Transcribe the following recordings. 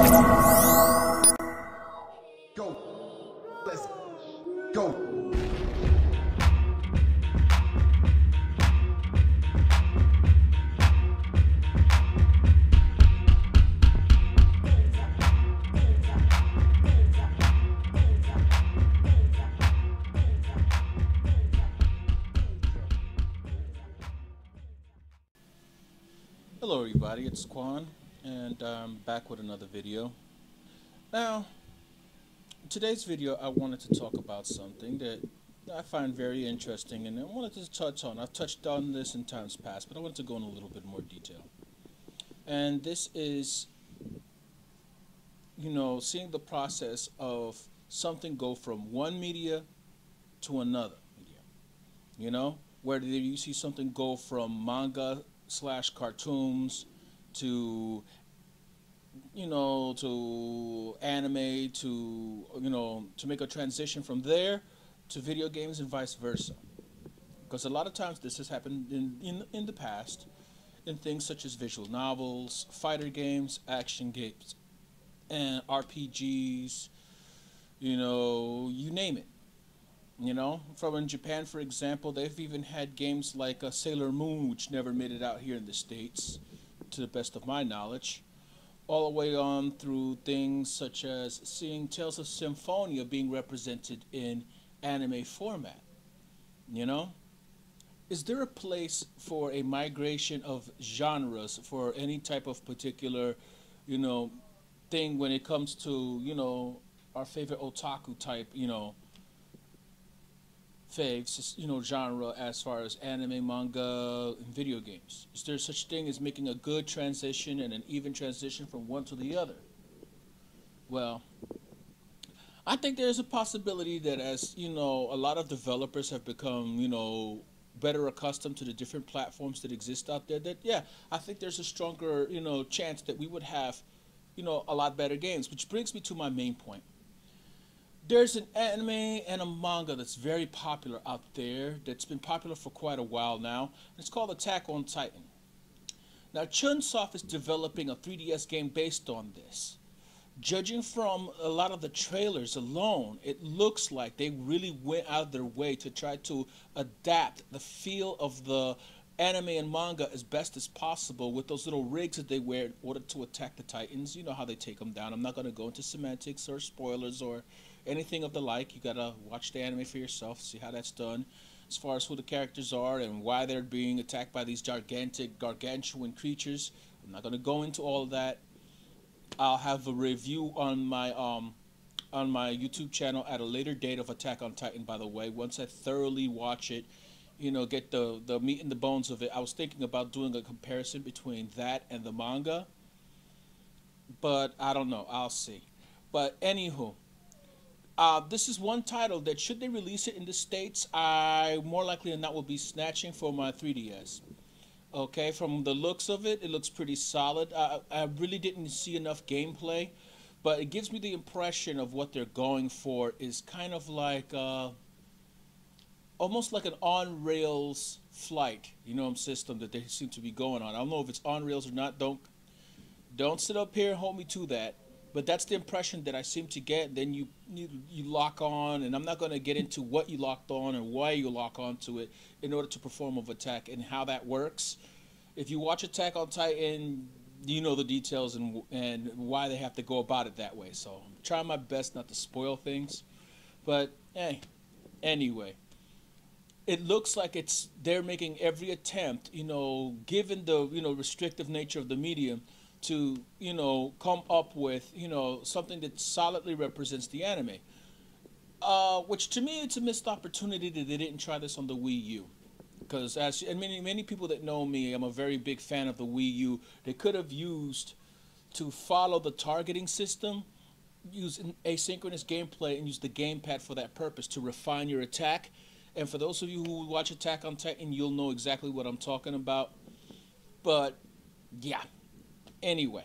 Go. Let's go. Hello everybody, it's Quan, and I'm back with another video. Now, in today's video I wanted to talk about something that I find very interesting and I wanted to touch on. I've touched on this in times past, but I want to go in a little bit more detail. And this is, seeing the process of something go from one media to another media. Whether you see something go from manga / cartoons to to anime to make a transition from there to video games and vice versa, because a lot of times this has happened in the past in things such as visual novels, fighter games, action games, and RPGs, you name it. From in Japan, for example, they've even had games like Sailor Moon, which never made it out here in the States, to the best of my knowledge, all the way on through things such as seeing Tales of Symphonia being represented in anime format. Is there a place for a migration of genres for any type of particular, thing when it comes to, our favorite otaku type, faves, genre as far as anime, manga, and video games? Is there such thing as making a good transition and an even transition from one to the other? Well, I think there's a possibility that as, a lot of developers have become, better accustomed to the different platforms that exist out there, that, yeah, I think there's a stronger, chance that we would have, a lot better games, which brings me to my main point. There's an anime and a manga that's very popular out there, that's been popular for quite a while now. It's called Attack on Titan. Now, Chunsoft is developing a 3DS game based on this. Judging from a lot of the trailers alone, it looks like they really went out of their way to try to adapt the feel of the anime and manga as best as possible with those little rigs that they wear in order to attack the Titans. You know how they take them down. I'm not going to go into semantics or spoilers or anything of the like. You gotta watch the anime for yourself, see how that's done, as far as who the characters are and why they're being attacked by these gargantuan creatures. I'm not gonna go into all of that. I'll have a review on my YouTube channel at a later date of Attack on Titan, by the way, once I thoroughly watch it, get the meat and the bones of it. I was thinking about doing a comparison between that and the manga, but I don't know, I'll see. But anywho, this is one title that, should they release it in the States, I more likely than not will be snatching for my 3DS. Okay, from the looks of it, it looks pretty solid. I really didn't see enough gameplay, but it gives me the impression of what they're going for is kind of like almost like an on-rails flight, system that they seem to be going on. I don't know if it's on rails or not. Don't sit up here and hold me to that. But that's the impression that I seem to get. Then you lock on, and I'm not going to get into what you locked on and why you lock onto it in order to perform of attack and how that works. If you watch Attack on Titan, you know the details and why they have to go about it that way. So I'm trying my best not to spoil things. But hey, anyway, it looks like they're making every attempt, given the restrictive nature of the medium, to come up with something that solidly represents the anime, which to me it's a missed opportunity that they didn't try this on the Wii U, because and many people that know me, I'm a very big fan of the Wii U. They could have used to follow the targeting system, use asynchronous gameplay, and use the gamepad for that purpose to refine your attack. And for those of you who watch Attack on Titan, you'll know exactly what I'm talking about. But yeah. Anyway,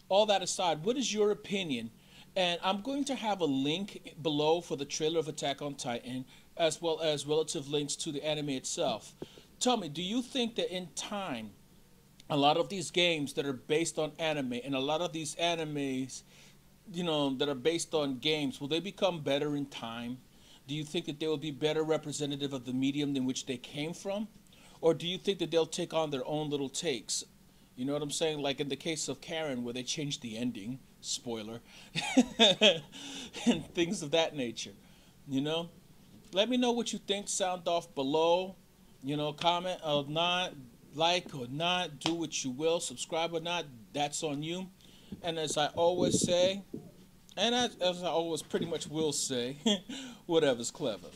all that aside, what is your opinion? And I'm going to have a link below for the trailer of Attack on Titan, as well as relative links to the anime itself. Tell me, do you think that in time a lot of these games that are based on anime and a lot of these animes, that are based on games, will they become better in time? Do you think that they will be better representative of the medium in which they came from? Or do you think that they'll take on their own little takes? You know what I'm saying? Like in the case of Karen, where they changed the ending, spoiler, and things of that nature. You know? Let me know what you think. Sound off below. Comment or not, like or not, do what you will, subscribe or not, that's on you. And as I always say, and as I always pretty much will say, whatever's clever.